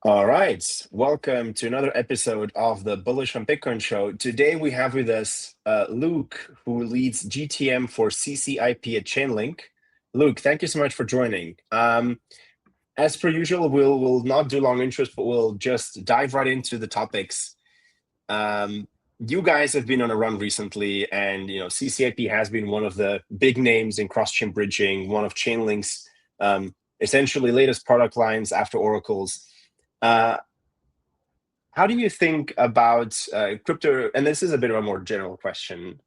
All right, welcome to another episode of the Bullish on Bitcoin show. Today we have with us Luke, who leads GTM for CCIP at Chainlink. Luke, thank you so much for joining. As per usual, we'll not do long intros, but we'll just dive right into the topics. You guys have been on a run recently, and CCIP has been one of the big names in cross-chain bridging, one of Chainlink's essentially latest product lines after Oracle's. How do you think about crypto? And this is a bit of a more general question.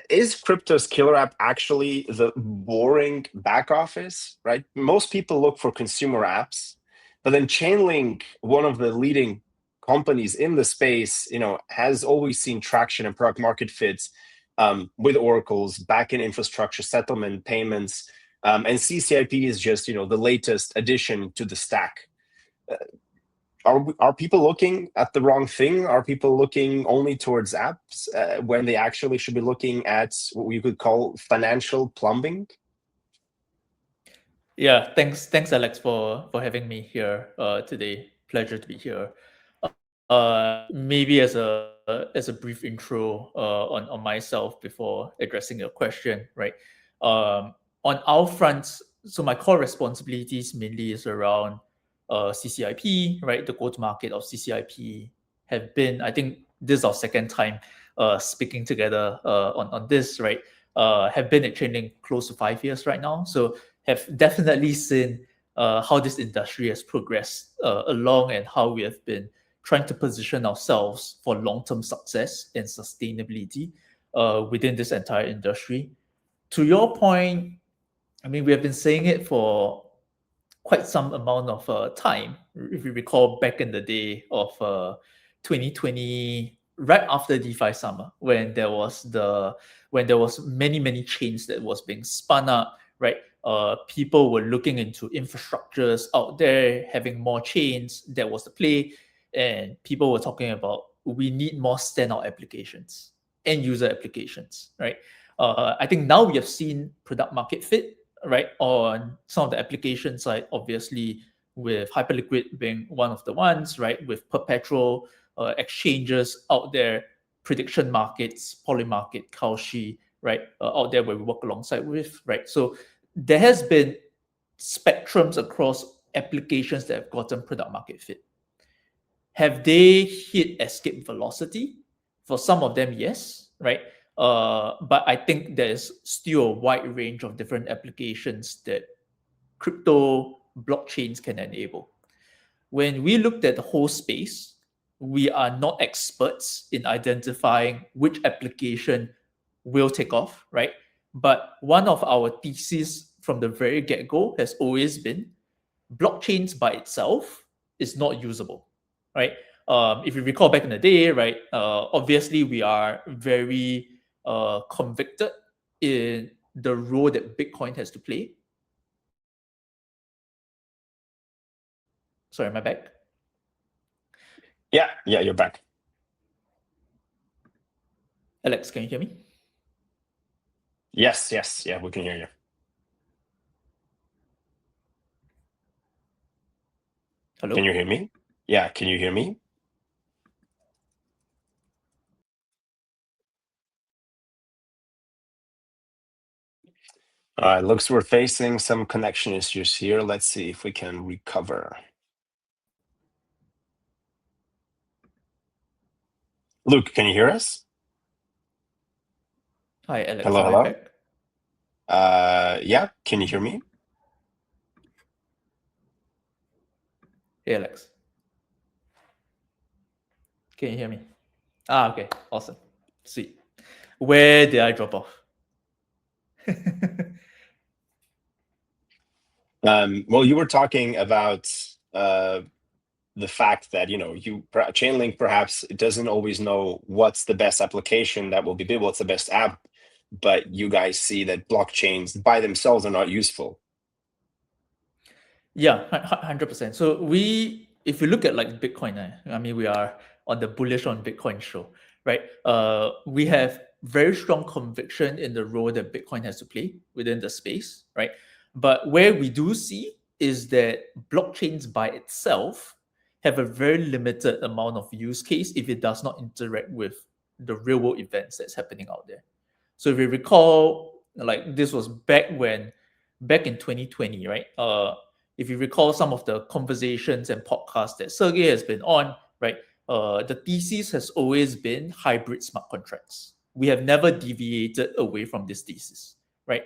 Is crypto's killer app actually the boring back office, right? Most people look for consumer apps, but then Chainlink, one of the leading companies in the space, has always seen traction and product market fits with Oracle's backend infrastructure, settlement, payments, and CCIP is just the latest addition to the stack. Are people looking at the wrong thing? Are people looking only towards apps when they actually should be looking at what we could call financial plumbing? Yeah, thanks, Alex, for having me here today. Pleasure to be here. Maybe as a brief intro on myself before addressing your question, right? On our front, so my core responsibilities mainly is around CCIP, right? The go-to-market of CCIP have been, I think this is our second time speaking together on this, right? Have been at Chainlink close to 5 years right now. So have definitely seen how this industry has progressed along and how we have been trying to position ourselves for long-term success and sustainability within this entire industry. To your point, I mean, we have been saying it for quite some amount of time. If you recall back in the day of 2020, right after DeFi summer, when there was many chains that was being spun up, right? People were looking into infrastructures out there, having more chains. That was the play, and people were talking about we need more standout applications, end user applications, right? I think now we have seen product market fit, right, on some of the application side, obviously with Hyperliquid being one of the ones, right, with perpetual exchanges out there, prediction markets, Polymarket, Kalshi, right, out there where we work alongside with, right? So there has been spectrums across applications that have gotten product market fit. Have they hit escape velocity? For some of them, yes, right? But I think there's still a wide range of different applications that crypto blockchains can enable. When we looked at the whole space, we are not experts in identifying which application will take off, right? But one of our theses from the very get-go has always been blockchains by itself is not usable, right? If you recall back in the day, right, obviously we are very convicted in the role that Bitcoin has to play. Sorry, am I back? Yeah, you're back. Alex, can you hear me? Yes, yeah, we can hear you. Hello? Can you hear me? Yeah, can you hear me? Looks we're facing some connection issues here. Let's see if we can recover. Luke, can you hear us? Hi, Alex. Hello. Yeah, can you hear me? Hey, Alex. Can you hear me? Okay, awesome. Sweet. Where did I drop off? Well, you were talking about the fact that Chainlink perhaps doesn't always know what's the best application that will be built, what's the best app, but you guys see that blockchains by themselves are not useful. Yeah, 100%. So if you look at like Bitcoin, I mean, we are on the Bullish on Bitcoin show, right? We have very strong conviction in the role that Bitcoin has to play within the space, right? But where we do see is that blockchains by itself have a very limited amount of use case if it does not interact with the real world events that's happening out there. So if you recall, like this was back in 2020, right? If you recall some of the conversations and podcasts that Sergey has been on, right? The thesis has always been hybrid smart contracts. We have never deviated away from this thesis, right?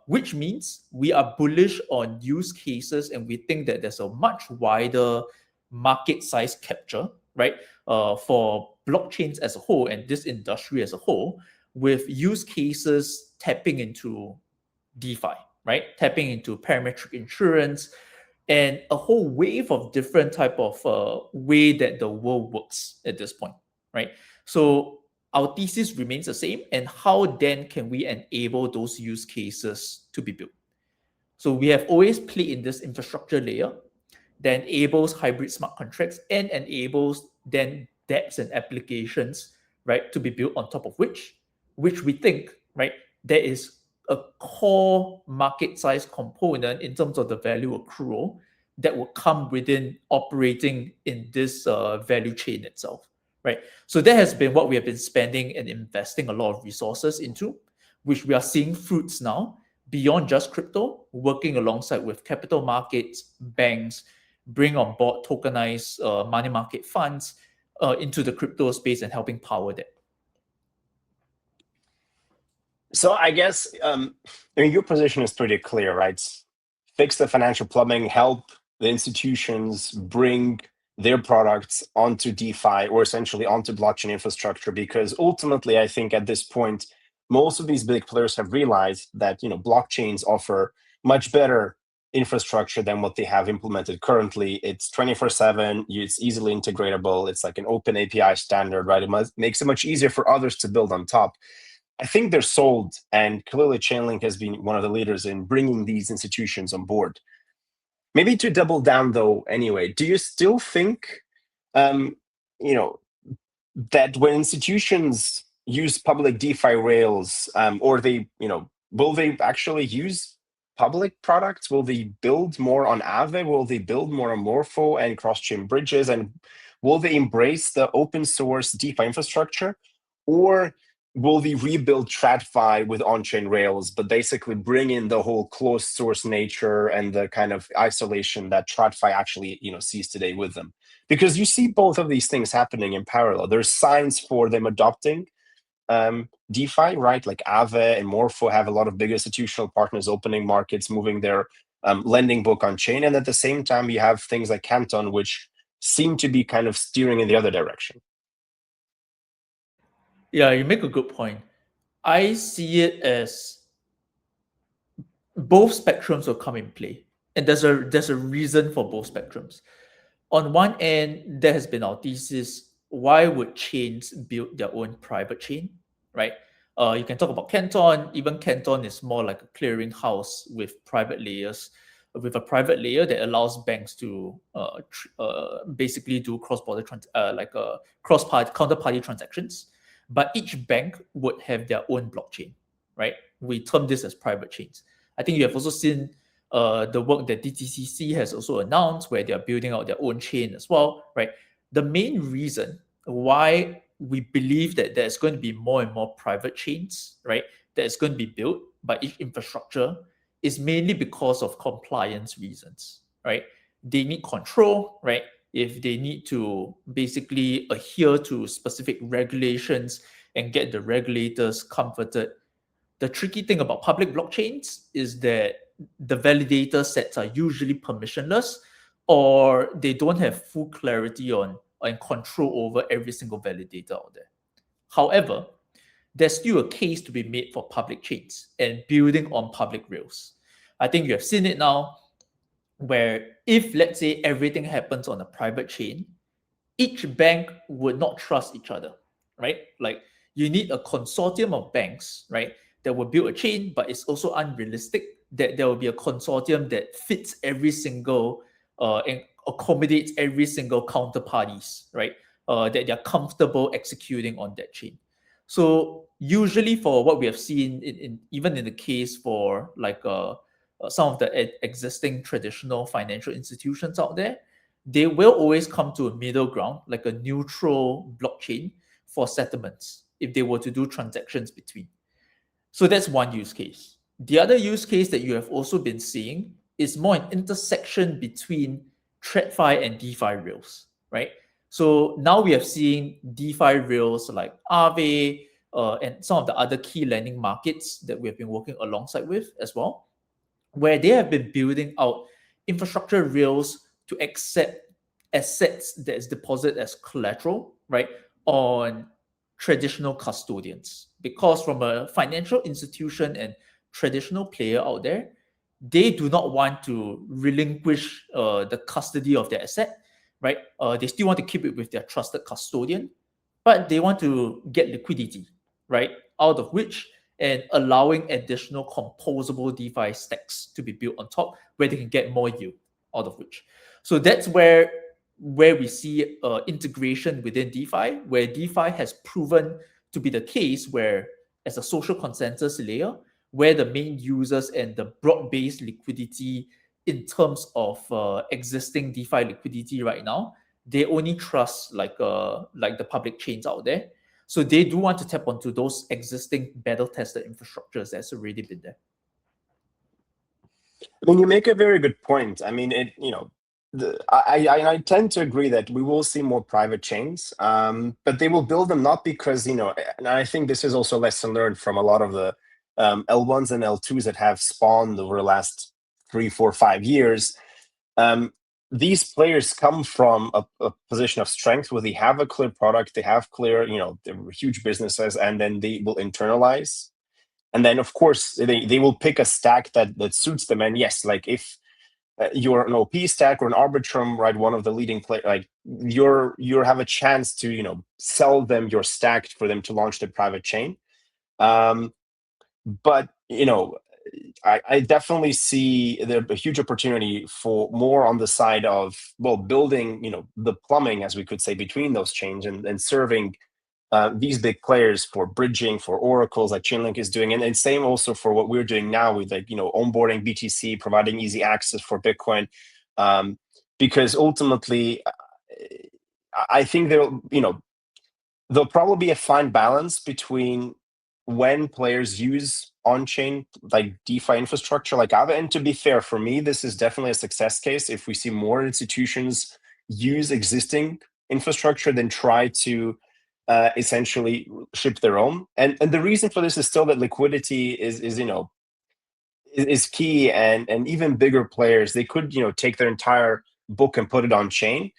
Which means we are bullish on use cases, and we think that there's a much wider market size capture, right? For blockchains as a whole and this industry as a whole, with use cases tapping into DeFi, right? Tapping into parametric insurance and a whole wave of different type of way that the world works at this point, right? So our thesis remains the same, and how then can we enable those use cases to be built? So we have always played in this infrastructure layer that enables hybrid smart contracts and enables then dApps and applications, right, to be built on top of which we think, right, there is a core market size component in terms of the value accrual that will come within operating in this value chain itself, right? So that has been what we have been spending and investing a lot of resources into, which we are seeing fruits now beyond just crypto, working alongside with capital markets, banks, bring on board tokenized money market funds into the crypto space and helping power that. So I guess your position is pretty clear, right? Fix the financial plumbing, help the institutions bring their products onto DeFi or essentially onto blockchain infrastructure, because ultimately, I think at this point, most of these big players have realized that blockchains offer much better infrastructure than what they have implemented currently. It's 24/7, it's easily integratable, it's like an open API standard, right? It makes it much easier for others to build on top. I think they're sold, and clearly Chainlink has been one of the leaders in bringing these institutions on board. Maybe to double down though, anyway, do you still think, that when institutions use public DeFi rails, or they, will they actually use public products? Will they build more on Aave? Will they build more on Morpho and cross-chain bridges? And will they embrace the open source DeFi infrastructure? Or will they rebuild TradFi with on-chain rails, but basically bring in the whole closed source nature and the kind of isolation that TradFi actually, sees today with them? Because you see both of these things happening in parallel. There's signs for them adopting DeFi, right? Like Aave and Morpho have a lot of big institutional partners opening markets, moving their lending book on chain. And at the same time, you have things like Canton, which seem to be kind of steering in the other direction. Yeah, you make a good point. I see it as both spectrums will come in play, and there's a reason for both spectrums. On one end, there has been our thesis: why would chains build their own private chain, right? You can talk about Canton. Even Canton is more like a clearing house with private layers, with a private layer that allows banks to basically do cross-border counterparty transactions. But each bank would have their own blockchain, right? We term this as private chains. I think you have also seen the work that DTCC has also announced, where they are building out their own chain as well, right? The main reason why we believe that there's going to be more and more private chains, right, that is going to be built by each infrastructure is mainly because of compliance reasons, right? They need control, right? If they need to basically adhere to specific regulations and get the regulators comforted. The tricky thing about public blockchains is that the validator sets are usually permissionless, or they don't have full clarity on and control over every single validator out there. However, there's still a case to be made for public chains and building on public rails. I think you have seen it now, where if, let's say, everything happens on a private chain, each bank would not trust each other, right? Like, you need a consortium of banks, right, that will build a chain, but it's also unrealistic that there will be a consortium that fits every single and accommodates every single counterparties, right? That they're comfortable executing on that chain. So usually, for what we have seen, even in the case for like some of the existing traditional financial institutions out there, they will always come to a middle ground, like a neutral blockchain for settlements if they were to do transactions between. So that's one use case. The other use case that you have also been seeing is more an intersection between TradFi and DeFi rails, right? So now we have seen DeFi rails like Aave and some of the other key lending markets that we have been working alongside with as well, where they have been building out infrastructure rails to accept assets that is deposited as collateral, right, on traditional custodians. Because from a financial institution and traditional player out there, they do not want to relinquish the custody of their asset, right? They still want to keep it with their trusted custodian, but they want to get liquidity, right? Out of which, and allowing additional composable DeFi stacks to be built on top where they can get more yield out of which. So that's where we see integration within DeFi, where DeFi has proven to be the case where, as a social consensus layer, where the main users and the broad-based liquidity in terms of existing DeFi liquidity right now, they only trust like the public chains out there. So they do want to tap onto those existing battle-tested infrastructures that's already been there. I mean, you make a very good point. I mean, I tend to agree that we will see more private chains, but they will build them not because, and I think this is also a lesson learned from a lot of the L1s and L2s that have spawned over the last 3, 4, 5 years. These players come from a position of strength where they have a clear product, they have clear, they're huge businesses, and then they will internalize. And then, of course, they will pick a stack that suits them. And yes, like if you're an OP stack or an Arbitrum, right, one of the leading players, like you have a chance to, sell them your stack for them to launch the private chain. But, I definitely see there a huge opportunity for more on the side of, building, the plumbing, as we could say, between those chains and serving these big players for bridging, for oracles like Chainlink is doing. And same also for what we're doing now with onboarding BTC, providing easy access for Bitcoin. Because ultimately, I think there'll probably be a fine balance between when players use on-chain like DeFi infrastructure like Aave. And to be fair, for me, this is definitely a success case if we see more institutions use existing infrastructure than try to essentially ship their own. And the reason for this is still that liquidity is key, and even bigger players, they could take their entire book and put it on chain.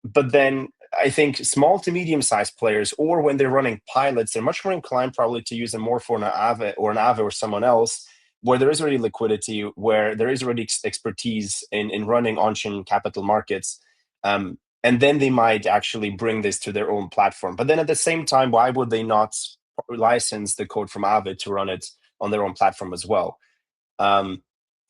But then I think small to medium-sized players, or when they're running pilots, they're much more inclined probably to use them more for an Aave or someone else, where there is already liquidity, where there is already expertise in running on-chain capital markets. And then they might actually bring this to their own platform. But then at the same time, why would they not license the code from Aave to run it on their own platform as well?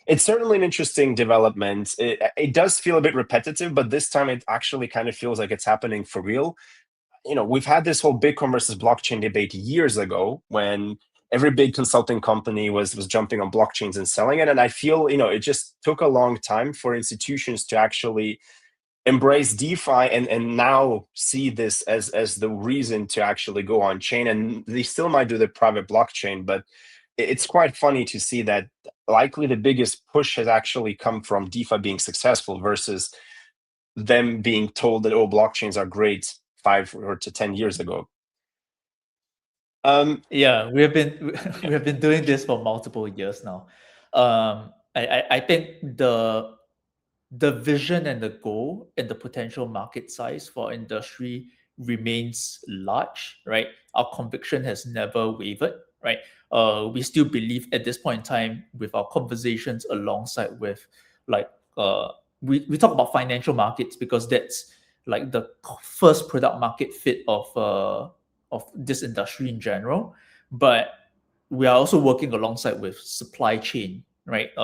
It's certainly an interesting development. It does feel a bit repetitive, but this time it actually kind of feels like it's happening for real. We've had this whole Bitcoin versus blockchain debate years ago when every big consulting company was jumping on blockchains and selling it. And I feel, it just took a long time for institutions to actually embrace DeFi and now see this as the reason to actually go on chain. And they still might do the private blockchain, but it's quite funny to see that likely the biggest push has actually come from DeFi being successful versus them being told that, blockchains are great 5 or to 10 years ago. Yeah, we have been doing this for multiple years now. I think the vision and the goal and the potential market size for industry remains large, right? Our conviction has never wavered, right? We still believe at this point in time, with our conversations alongside with we talk about financial markets because that's like the first product market fit of this industry in general. But we are also working alongside with supply chain, right?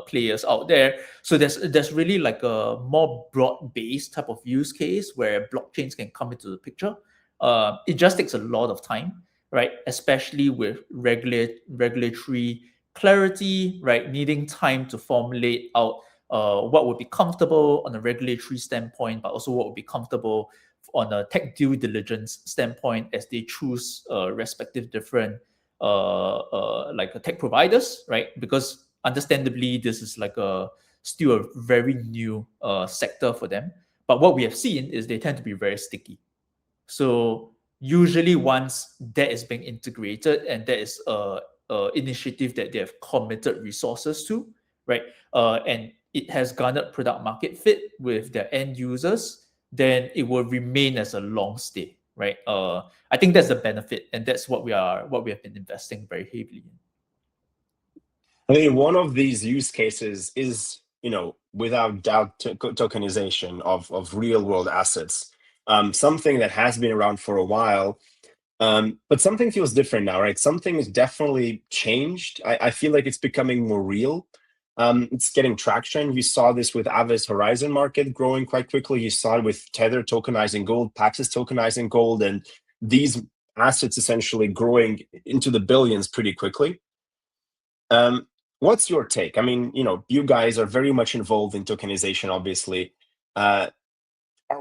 Players out there. So there's really like a more broad-based type of use case where blockchains can come into the picture. It just takes a lot of time, right? Especially with regulatory clarity, right? Needing time to formulate out what would be comfortable on a regulatory standpoint, but also what would be comfortable on a tech due diligence standpoint as they choose respective different like tech providers, right? Because understandably, this is like still a very new sector for them. But what we have seen is they tend to be very sticky. So usually once that is being integrated and that is a initiative that they have committed resources to, right? And it has garnered product market fit with their end users, then it will remain as a long stay, right? I think that's the benefit, and that's what we have been investing very heavily in. I mean, one of these use cases is, without doubt, tokenization of real world assets. Something that has been around for a while, but something feels different now, right? Something has definitely changed. I feel like it's becoming more real. It's getting traction. You saw this with Aves Horizon market growing quite quickly. You saw it with Tether tokenizing gold, Paxos tokenizing gold, and these assets essentially growing into the billions pretty quickly. What's your take? I mean, you guys are very much involved in tokenization, obviously. Are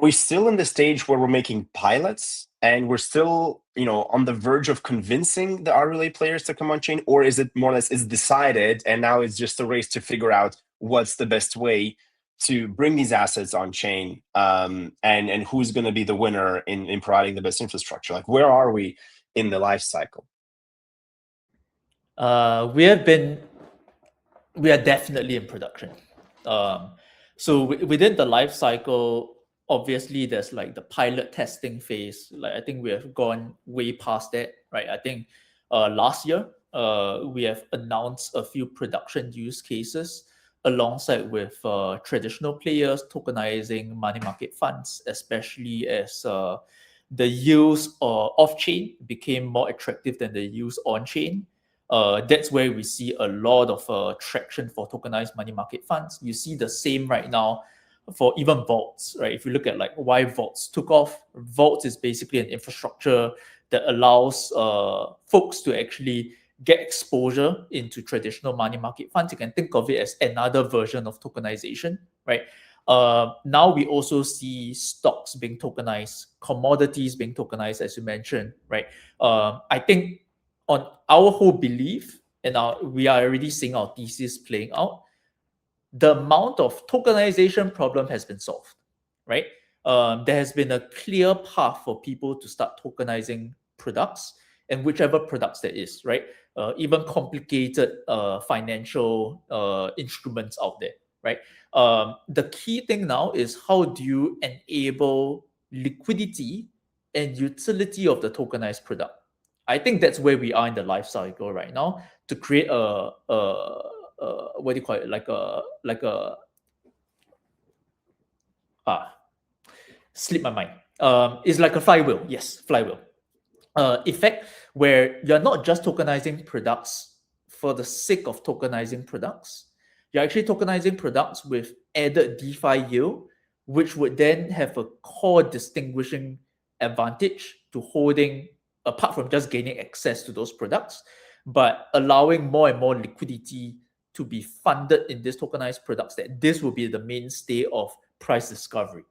we still in the stage where we're making pilots and we're still, on the verge of convincing the RWA players to come on chain? Or is it more or less it's decided and now it's just a race to figure out what's the best way to bring these assets on chain, and who's going to be the winner in providing the best infrastructure? Like, where are we in the life cycle? We are definitely in production. So within the life cycle, obviously there's like the pilot testing phase. Like I think we have gone way past that, right? I think last year we have announced a few production use cases alongside with traditional players tokenizing money market funds, especially as the use off chain became more attractive than the use on chain. That's where we see a lot of traction for tokenized money market funds. You see the same right now for even vaults, right? If you look at like why vaults took off, vaults is basically an infrastructure that allows folks to actually get exposure into traditional money market funds. You can think of it as another version of tokenization, right? Now we also see stocks being tokenized, commodities being tokenized, as you mentioned, right? I think on our whole belief, and we are already seeing our thesis playing out, the amount of tokenization problem has been solved, right? There has been a clear path for people to start tokenizing products, and whichever products there is, right? Even complicated financial instruments out there, right? The key thing now is how do you enable liquidity and utility of the tokenized product? I think that's where we are in the life cycle right now to create what do you call it? Slip my mind. It's like a flywheel. Yes, flywheel. Effect where you're not just tokenizing products for the sake of tokenizing products. You're actually tokenizing products with added DeFi yield, which would then have a core distinguishing advantage to holding, apart from just gaining access to those products, but allowing more and more liquidity to be funded in these tokenized products, that this will be the mainstay of price discovery.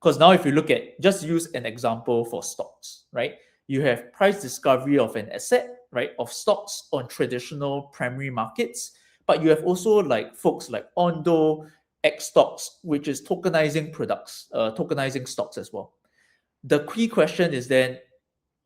Because now if you look at, just use an example for stocks, right? You have price discovery of an asset, right, of stocks on traditional primary markets, but you have also like folks like Ondo, XAUT, which is tokenizing products, tokenizing stocks as well. The key question is then,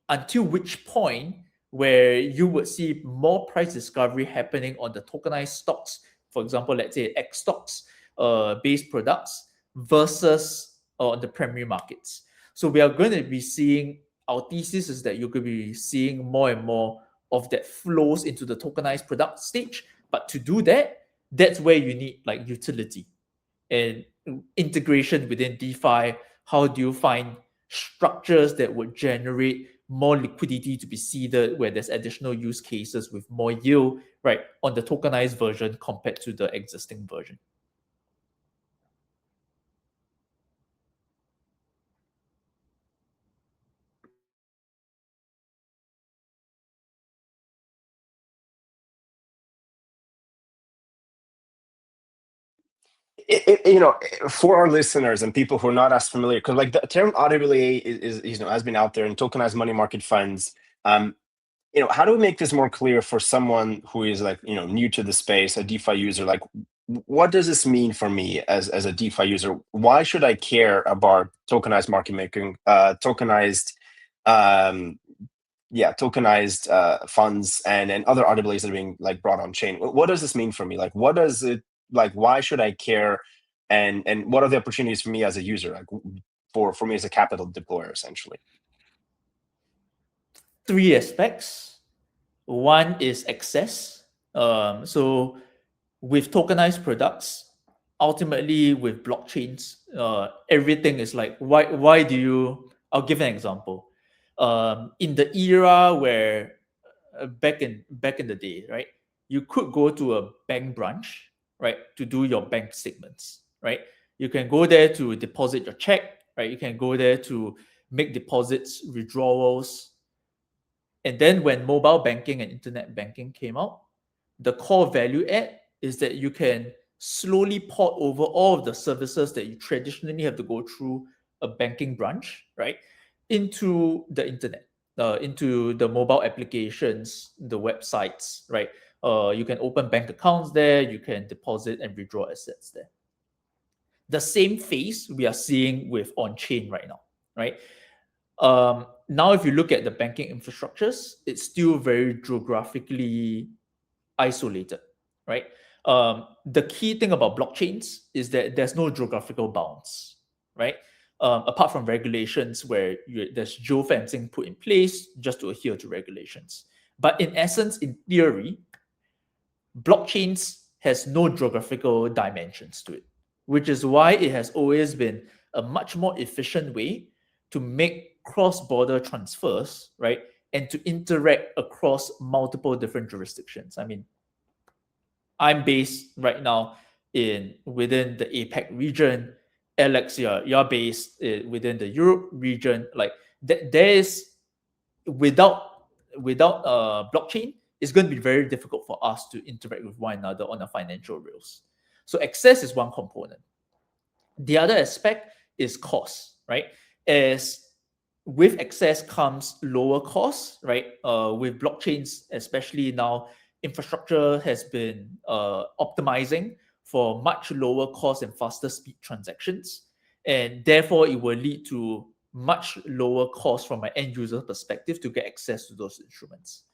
until which point where you would see more price discovery happening on the tokenized stocks, for example, let's say XAUT based products versus on the primary markets. So we are going to be seeing, our thesis is that you're going to be seeing more and more of that flows into the tokenized product stage. But to do that, that's where you need like utility and integration within DeFi. How do you find structures that would generate more liquidity to be seeded where there's additional use cases with more yield, right, on the tokenized version compared to the existing version? for our listeners and people who are not as familiar, because like the term RWA is has been out there in tokenized money market funds. How do we make this more clear for someone who is like, new to the space, a DeFi user? Like, what does this mean for me as a DeFi user? Why should I care about tokenized market making, tokenized funds and other RWAs that are being like brought on chain? What does this mean for me? Like, what does it like? Why should I care? And what are the opportunities for me as a user? Like for me as a capital deployer, essentially. 3 aspects. One is access. So with tokenized products, ultimately with blockchains, everything is like, why do you, I'll give an example. In the era where back in the day, right, you could go to a bank branch, right, to do your bank statements, right? You can go there to deposit your check, right? You can go there to make deposits, withdrawals. And then when mobile banking and internet banking came out, the core value add is that you can slowly port over all of the services that you traditionally have to go through a banking branch, right, into the internet, into the mobile applications, the websites, right? You can open bank accounts there, you can deposit and withdraw assets there. The same phase we are seeing with on-chain right now, right? Now, if you look at the banking infrastructures, it's still very geographically isolated, right? The key thing about blockchains is that there's no geographical bounds, right? Apart from regulations where there's geofencing put in place just to adhere to regulations. But in essence, in theory, blockchains has no geographical dimensions to it, which is why it has always been a much more efficient way to make cross-border transfers, right? And to interact across multiple different jurisdictions. I mean, I'm based right now within the APAC region. Alex, you're based within the Europe region. Like there is, without blockchain, it's going to be very difficult for us to interact with one another on a financial rails. So access is one component. The other aspect is cost, right? As with access comes lower costs, right? With blockchains, especially now, infrastructure has been optimizing for much lower cost and faster speed transactions. And therefore, it will lead to much lower cost from an end user perspective to get access to those instruments,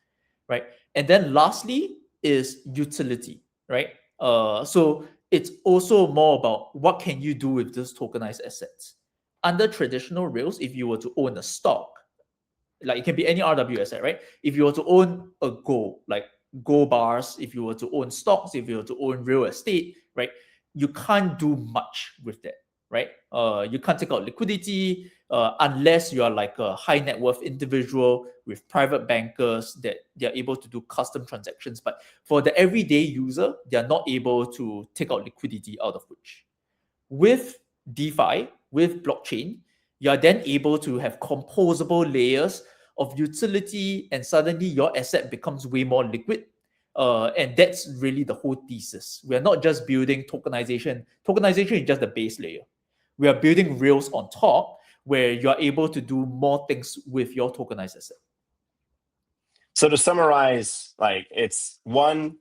right? And then lastly is utility, right? So it's also more about what can you do with those tokenized assets. Under traditional rails, if you were to own a stock, like it can be any RW asset, right? If you were to own a gold, like gold bars, if you were to own stocks, if you were to own real estate, right? You can't do much with that, right? You can't take out liquidity unless you are like a high net worth individual with private bankers that they're able to do custom transactions. But for the everyday user, they're not able to take out liquidity out of which. With DeFi, with blockchain, you are then able to have composable layers of utility, and suddenly your asset becomes way more liquid. And that's really the whole thesis. We are not just building tokenization. Tokenization is just the base layer. We are building rails on top where you are able to do more things with your tokenized asset. So to summarize, like it's one,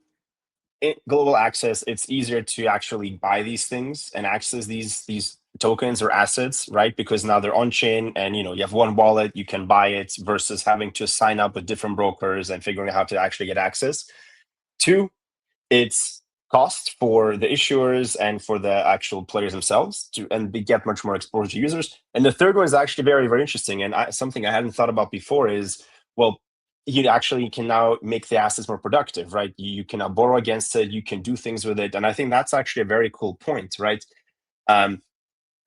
global access. It's easier to actually buy these things and access these tokens or assets, right? Because now they're on chain, and you have one wallet, you can buy it versus having to sign up with different brokers and figuring out how to actually get access. 2, it's cost for the issuers and for the actual players themselves and get much more exposure to users. And the third one is actually very, very interesting, and something I hadn't thought about before is, well, you actually can now make the assets more productive, right? You can now borrow against it, you can do things with it. And I think that's actually a very cool point, right?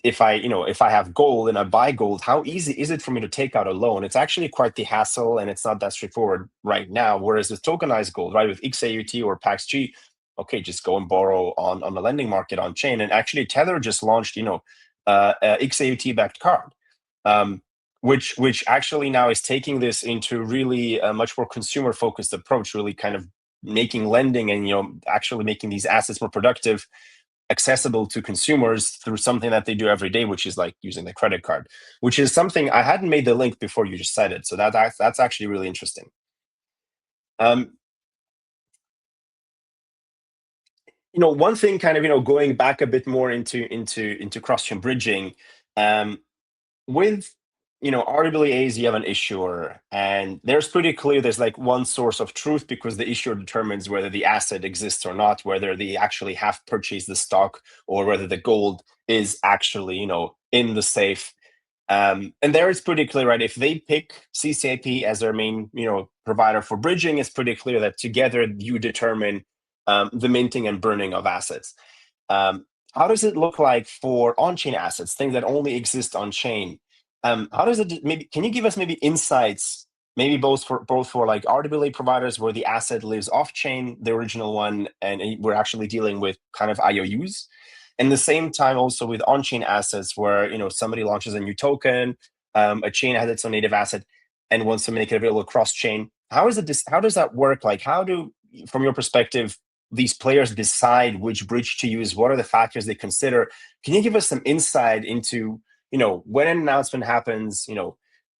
If I have gold and I buy gold, how easy is it for me to take out a loan? It's actually quite the hassle, and it's not that straightforward right now. Whereas with tokenized gold, right, with XAUT or PAXG, okay, just go and borrow on the lending market on chain. And actually Tether just launched, a XAUT backed card. Which actually now is taking this into really a much more consumer focused approach, really kind of making lending and actually making these assets more productive. accessible to consumers through something that they do every day, which is like using the credit card, which is something I hadn't made the link before you just said it. So that's actually really interesting. One thing kind of, going back a bit more into cross-chain bridging, with RWAs, you have an issuer, and there's pretty clear there's like one source of truth because the issuer determines whether the asset exists or not, whether they actually have purchased the stock or whether the gold is actually in the safe. And there it's pretty clear, right? If they pick CCIP as their main provider for bridging, it's pretty clear that together you determine the minting and burning of assets. How does it look like for on-chain assets, things that only exist on-chain? How does it, maybe can you give us maybe insights, maybe both for like RWA providers where the asset lives off-chain, the original one, and we're actually dealing with kind of IOUs, and the same time also with on-chain assets where somebody launches a new token, a chain has its own native asset and wants to make it available cross-chain. How does that work? Like, how do, from your perspective, these players decide which bridge to use? What are the factors they consider? Can you give us some insight into when an announcement happens,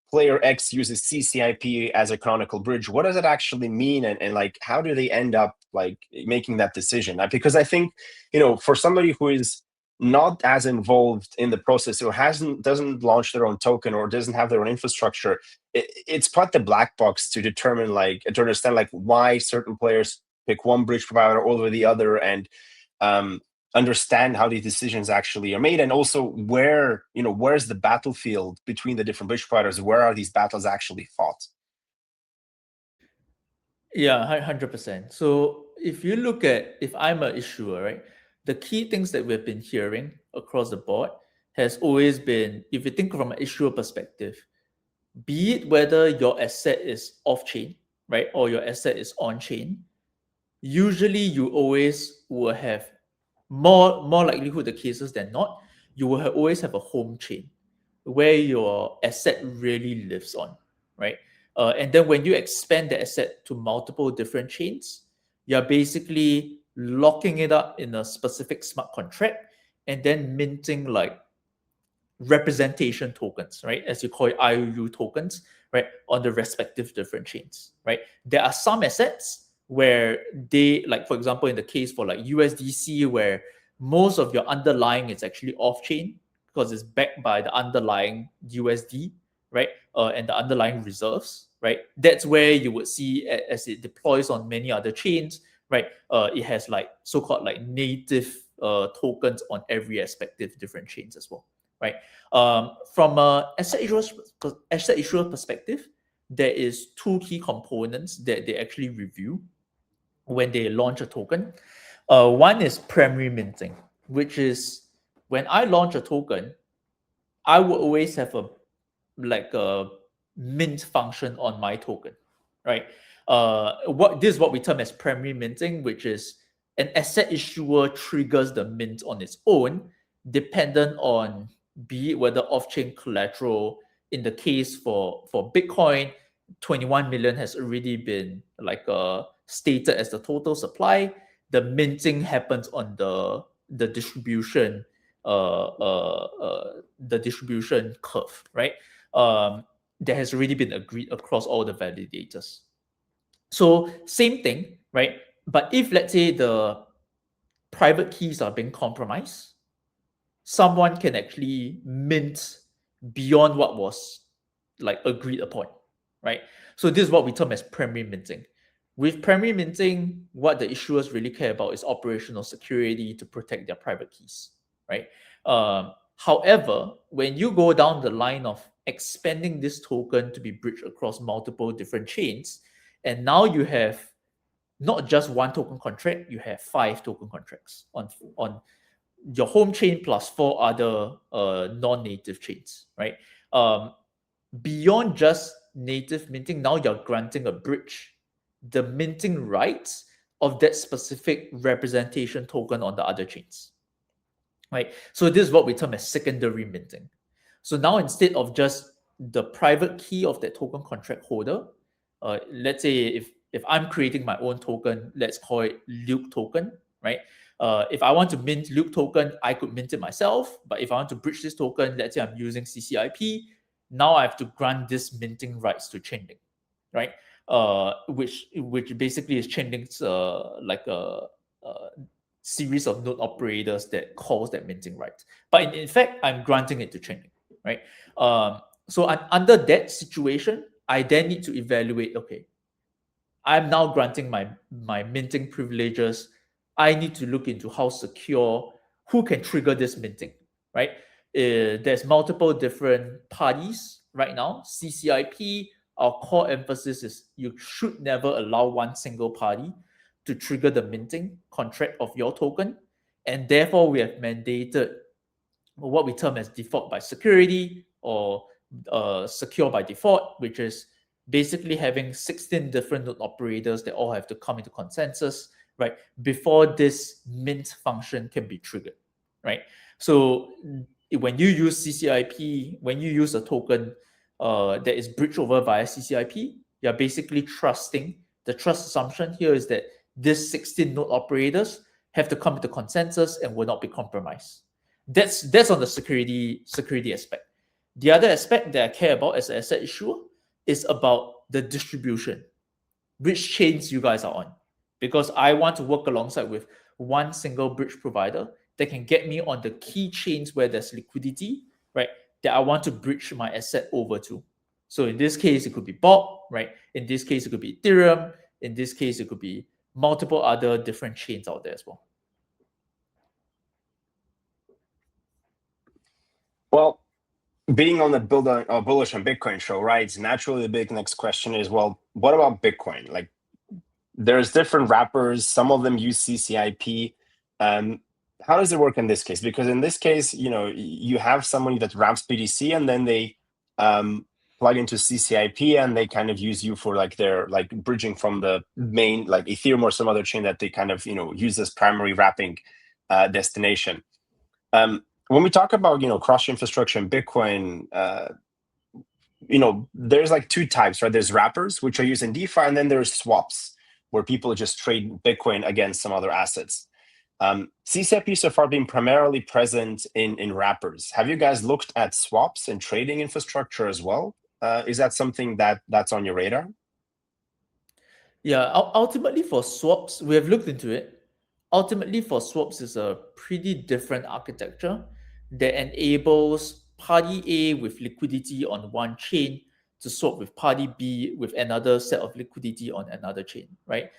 player X uses CCIP as a canonical bridge, what does it actually mean? And like, how do they end up like making that decision? Because I think, for somebody who is not as involved in the process or doesn't launch their own token or doesn't have their own infrastructure, it's quite the black box to determine to understand like why certain players pick one bridge provider over the other, and understand how these decisions actually are made, and also where's the battlefield between the different bridge providers? Where are these battles actually fought? Yeah, 100%. So if you look at, if I'm an issuer, right, the key things that we've been hearing across the board has always been, if you think from an issuer perspective, be it whether your asset is off-chain, right, or your asset is on-chain, usually you always will have more likelihood the cases than not, you will always have a home chain where your asset really lives on, right? And then when you expand the asset to multiple different chains, you're basically locking it up in a specific smart contract and then minting like representation tokens, right? As you call it, IOU tokens, right? On the respective different chains, right? There are some assets where they, like for example, in the case for like USDC, where most of your underlying is actually off-chain because it's backed by the underlying USD, right? And the underlying reserves, right? That's where you would see as it deploys on many other chains, right? It has like so-called like native tokens on every respective different chains as well, right? From a asset issuer perspective, there is two key components that they actually review when they launch a token. One is primary minting, which is when I launch a token, I will always have a mint function on my token, right? This is what we term as primary minting, which is an asset issuer triggers the mint on its own, dependent on be it whether off-chain collateral. In the case for Bitcoin, 21 million has already been stated as the total supply. The minting happens on the distribution the distribution curve, right? That has already been agreed across all the validators. So same thing, right? But if let's say the private keys are being compromised, someone can actually mint beyond what was like agreed upon, right? So this is what we term as primary minting. With primary minting, what the issuers really care about is operational security to protect their private keys, right? However, when you go down the line of expanding this token to be bridged across multiple different chains, and now you have not just one token contract, you have 5 token contracts on your home chain plus 4 other non-native chains, right? Beyond just native minting, now you're granting a bridge the minting rights of that specific representation token on the other chains, right? So this is what we term as secondary minting. So now instead of just the private key of that token contract holder, let's say if I'm creating my own token, let's call it Luke token, right? If I want to mint Luke token, I could mint it myself. But if I want to bridge this token, let's say I'm using CCIP, now I have to grant this minting rights to Chainlink, right? Which basically is Chainlink's like a series of node operators that calls that minting right. But in fact, I'm granting it to Chainlink, right? So under that situation, I then need to evaluate, okay, I'm now granting my minting privileges. I need to look into how secure, who can trigger this minting, right? There's multiple different parties right now. CCIP, our core emphasis is you should never allow one single party to trigger the minting contract of your token. And therefore, we have mandated what we term as default by security or secure by default, which is basically having 16 different node operators that all have to come into consensus, right, before this mint function can be triggered, right? So when you use CCIP, when you use a token that is bridged over via CCIP, you're basically trusting. The trust assumption here is that these 16 node operators have to come to consensus and will not be compromised. That's on the security aspect. The other aspect that I care about as an asset issuer is about the distribution, which chains you guys are on, because I want to work alongside with one single bridge provider that can get me on the key chains where there's liquidity, right, that I want to bridge my asset over to. So in this case, it could be Bob, right? In this case, it could be Ethereum. In this case, it could be multiple other different chains out there as well. Well, being on the Bullish on Bitcoin show, right? Naturally, the big next question is, well, what about Bitcoin? Like, there's different wrappers. Some of them use CCIP. How does it work in this case? Because in this case, you have somebody that wraps BTC and then they plug into CCIP and they kind of use you for like their like bridging from the main like Ethereum or some other chain that they kind of use as primary wrapping destination. When we talk about cross infrastructure and Bitcoin, there's like two types, right? There's wrappers, which are used in DeFi, and then there's swaps, where people just trade Bitcoin against some other assets. CCIP so far being primarily present in wrappers. Have you guys looked at swaps and trading infrastructure as well? Is that something that's on your radar? Yeah, ultimately for swaps, we have looked into it. Ultimately for swaps is a pretty different architecture that enables party A with liquidity on one chain to swap with party B with another set of liquidity on another chain, right?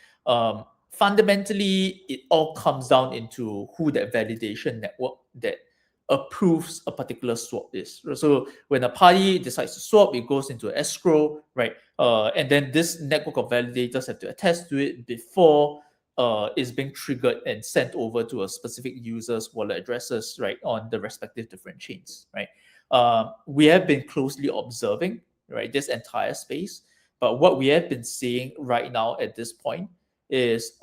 Fundamentally, it all comes down into who that validation network that approves a particular swap is. So when a party decides to swap, it goes into escrow, right? And then this network of validators have to attest to it before is being triggered and sent over to a specific user's wallet addresses, right, on the respective different chains, right? We have been closely observing, right, this entire space. But what we have been seeing right now at this point is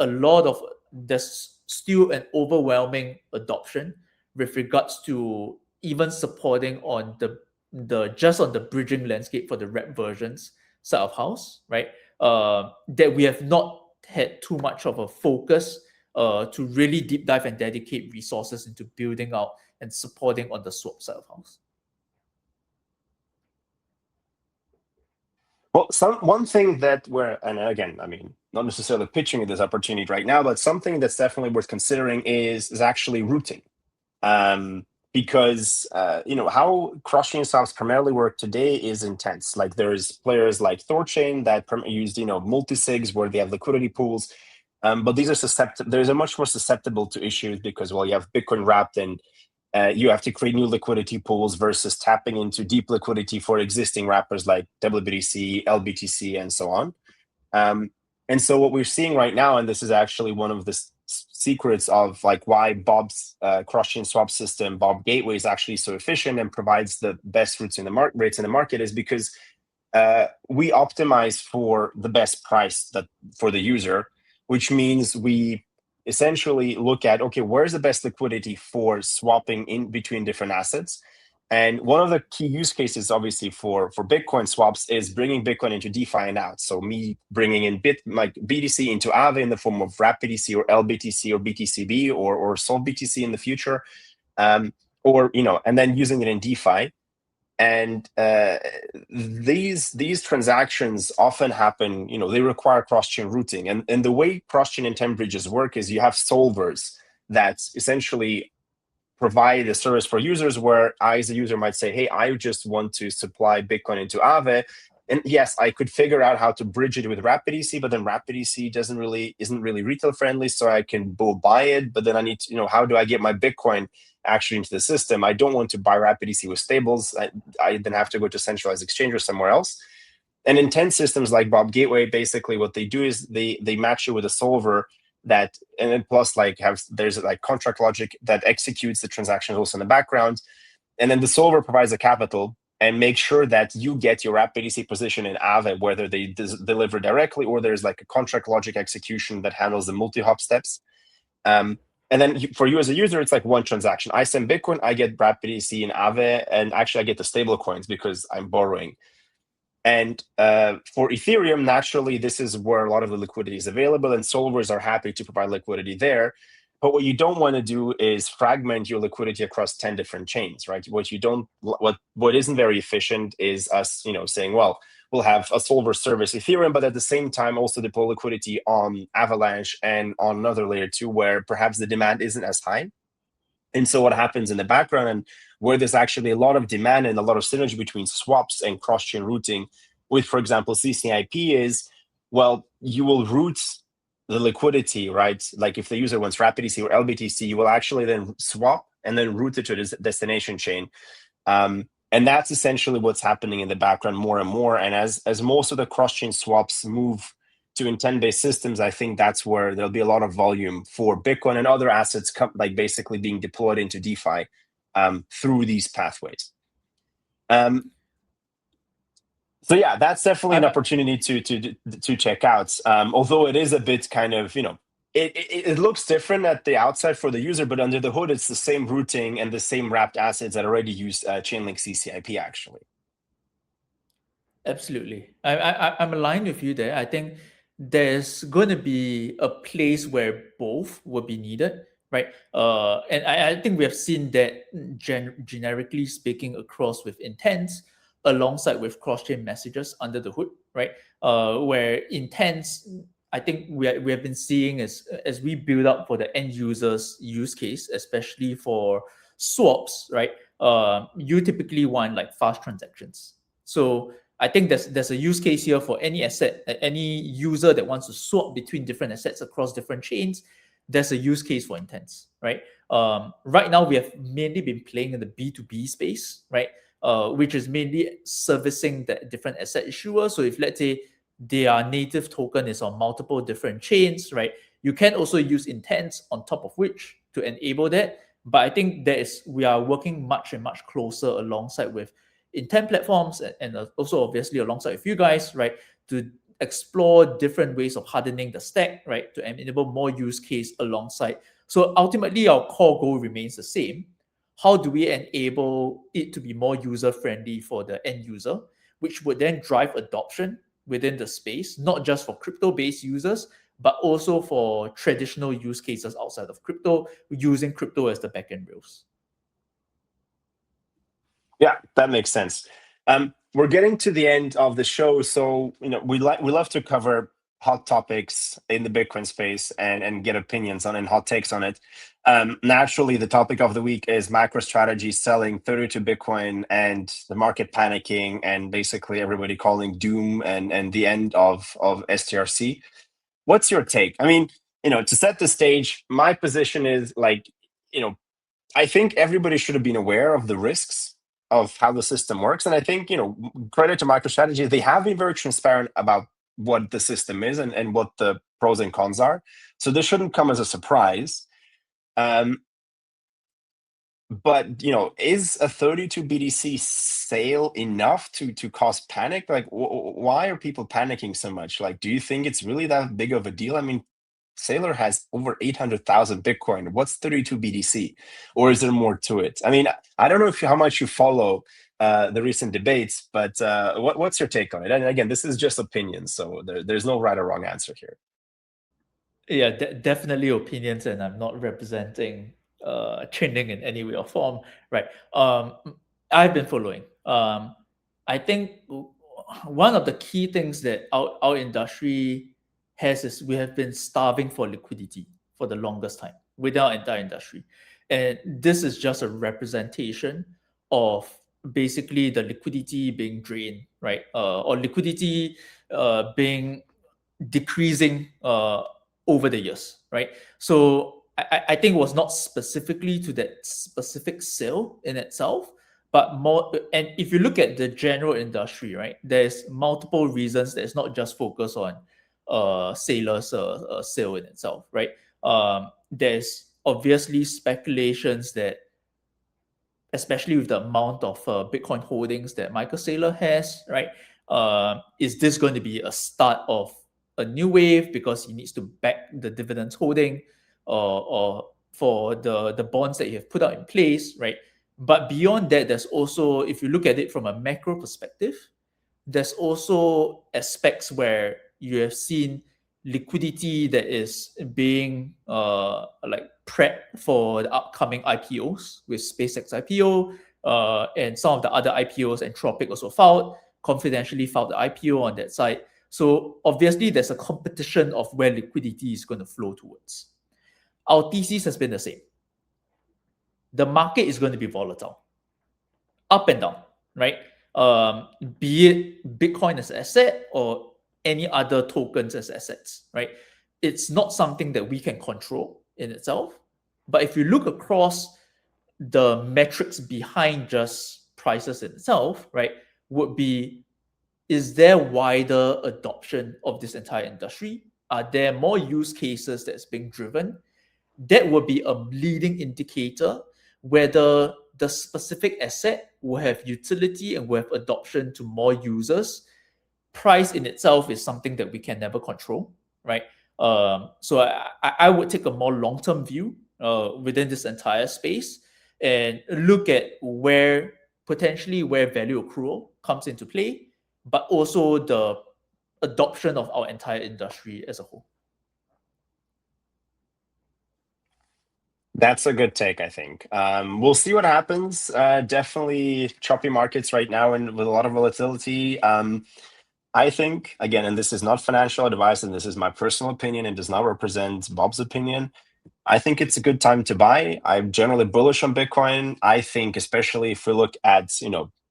there's still an overwhelming adoption with regards to even supporting on the bridging landscape for the wrap versions side of house, right? That we have not had too much of a focus to really deep dive and dedicate resources into building out and supporting on the swap side of house. Well, one thing that and again, I mean, not necessarily pitching this opportunity right now, but something that's definitely worth considering is actually routing. Because how cross-chain swaps primarily work today is intense. Like there's players like Thorchain that used multi-sigs where they have liquidity pools, but these are they're much more susceptible to issues because you have Bitcoin wrapped and you have to create new liquidity pools versus tapping into deep liquidity for existing wrappers like WBTC, LBTC, and so on. And so what we're seeing right now, and this is actually one of the secrets of like why Bob's cross-chain swap system, Bob Gateway, is actually so efficient and provides the best rates in the market, is because we optimize for the best price for the user, which means we essentially look at, okay, where's the best liquidity for swapping in between different assets? And one of the key use cases, obviously, for Bitcoin swaps is bringing Bitcoin into DeFi and out. So me bringing in BTC into Aave in the form of wrap BTC or LBTC or BTCB or Sol BTC in the future, or and then using it in DeFi. And these transactions often happen. They require cross-chain routing, and the way cross-chain intent bridges work is you have solvers that essentially provide a service for users where I, as a user, might say, hey, I just want to supply Bitcoin into Aave. And yes, I could figure out how to bridge it with wrap BTC, but then wrap BTC isn't really retail friendly, so I can go buy it. But then I need to, how do I get my Bitcoin actually into the system? I don't want to buy wrap BTC with stables. I then have to go to centralized exchange or somewhere else. And intent systems like Bob Gateway, basically what they do is they match you with a solver that, and then plus there's contract logic that executes the transactions also in the background. And then the solver provides the capital and make sure that you get your wrap BTC position in Aave, whether they deliver directly or there's a contract logic execution that handles the multi-hop steps. And then for you as a user, it's one transaction. I send Bitcoin, I get wrap BTC in Aave, and actually I get the stable coins because I'm borrowing. And for Ethereum, naturally, this is where a lot of the liquidity is available, and solvers are happy to provide liquidity there. But what you don't want to do is fragment your liquidity across 10 different chains, right? What isn't very efficient is us, saying, well, we'll have a solver service Ethereum, but at the same time also deploy liquidity on Avalanche and on another layer 2 where perhaps the demand isn't as high. And so what happens in the background, and where there's actually a lot of demand and a lot of synergy between swaps and cross-chain routing with, for example, CCIP is, well, you will route the liquidity, right? Like if the user wants wrap BTC or LBTC, you will actually then swap and then route it to the destination chain. And that's essentially what's happening in the background more and more. And as most of the cross-chain swaps move to intent-based systems, I think that's where there'll be a lot of volume for Bitcoin and other assets basically being deployed into DeFi through these pathways. So yeah, that's definitely an opportunity to check out. Although it is a bit kind of, it looks different at the outside for the user, but under the hood, it's the same routing and the same wrapped assets that already use Chainlink CCIP actually. Absolutely. I'm aligned with you there. I think there's going to be a place where both will be needed, right? And I think we have seen that generically speaking across with intents alongside with cross-chain messages under the hood, right? Where intents, I think we have been seeing as we build up for the end users use case, especially for swaps, right? You typically want fast transactions. So I think there's a use case here for any asset, any user that wants to swap between different assets across different chains. There's a use case for intents, right? Right now, we have mainly been playing in the B2B space, right? Which is mainly servicing the different asset issuers. So if let's say their native token is on multiple different chains, right? You can also use intents on top of which to enable that. But I think we are working much and much closer alongside with intent platforms and also obviously alongside with you guys, right, to explore different ways of hardening the stack, right, to enable more use case alongside. So ultimately, our core goal remains the same. How do we enable it to be more user-friendly for the end user, which would then drive adoption within the space, not just for crypto-based users, but also for traditional use cases outside of crypto, using crypto as the backend rails. Yeah, that makes sense. We're getting to the end of the show, so we love to cover hot topics in the Bitcoin space and get opinions on and hot takes on it. Naturally, the topic of the week is MicroStrategy selling 32 Bitcoin and the market panicking and basically everybody calling doom and the end of STRC. What's your take? I mean, to set the stage, my position is I think everybody should have been aware of the risks of how the system works. And I think, credit to MicroStrategy, they have been very transparent about what the system is and what the pros and cons are. So this shouldn't come as a surprise. But, is a 32 BTC sale enough to cause panic? Why are people panicking so much? Do you think it's really that big of a deal? I mean, Saylor has over 800,000 Bitcoin. What's 32 BTC? Or is there more to it? I mean, I don't know how much you follow the recent debates, but what's your take on it? And again, this is just opinion, so there's no right or wrong answer here. Yeah, definitely opinions, and I'm not representing Chainlink in any way or form, right? I've been following. I think one of the key things that our industry has is we have been starving for liquidity for the longest time within our entire industry. And this is just a representation of basically the liquidity being drained, right? Or liquidity being decreasing over the years, right? So I think it was not specifically to that specific sale in itself, but more. And if you look at the general industry, right, there's multiple reasons that it's not just focused on Saylor's sale in itself, right? There's obviously speculations that, especially with the amount of Bitcoin holdings that Michael Saylor has, right? Is this going to be a start of a new wave because he needs to back the dividends holding, or for the bonds that you have put out in place, right? But beyond that, there's also, if you look at it from a macro perspective, there's also aspects where you have seen liquidity that is being like prepped for the upcoming IPOs, with SpaceX IPO, and some of the other IPOs, Anthropic also confidentially filed the IPO on that side. So obviously there's a competition of where liquidity is going to flow towards. Our thesis has been the same. The market is going to be volatile, up and down, right? Be it Bitcoin as an asset or any other tokens as assets, right? It's not something that we can control in itself. But if you look across the metrics behind just prices in itself, right, would be, is there wider adoption of this entire industry? Are there more use cases that's being driven? That would be a leading indicator whether the specific asset will have utility and will have adoption to more users. Price in itself is something that we can never control, right? So I would take a more long-term view within this entire space and look at where potentially where value accrual comes into play, but also the adoption of our entire industry as a whole. That's a good take, I think. We'll see what happens. Definitely choppy markets right now and with a lot of volatility. I think, again, and this is not financial advice, and this is my personal opinion and does not represent Bob's opinion, I think it's a good time to buy. I'm generally bullish on Bitcoin. I think, especially if we look at,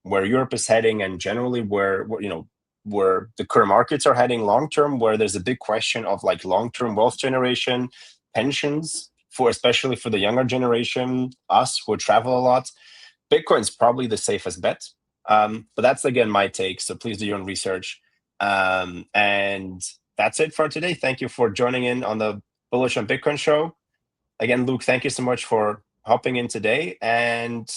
where Europe is heading and generally where the current markets are heading long term, where there's a big question of like long-term wealth generation, pensions, especially for the younger generation, us who travel a lot. Bitcoin's probably the safest bet. But that's, again, my take. So please do your own research. And that's it for today. Thank you for joining in on the Bullish on Bitcoin show. Again, Luke, thank you so much for hopping in today. And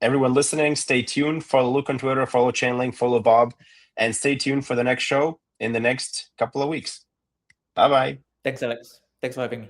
everyone listening, stay tuned. Follow Luke on Twitter, follow Chainlink, follow Bob, and stay tuned for the next show in the next couple of weeks. Bye-bye. Thanks, Alex. Thanks for having me.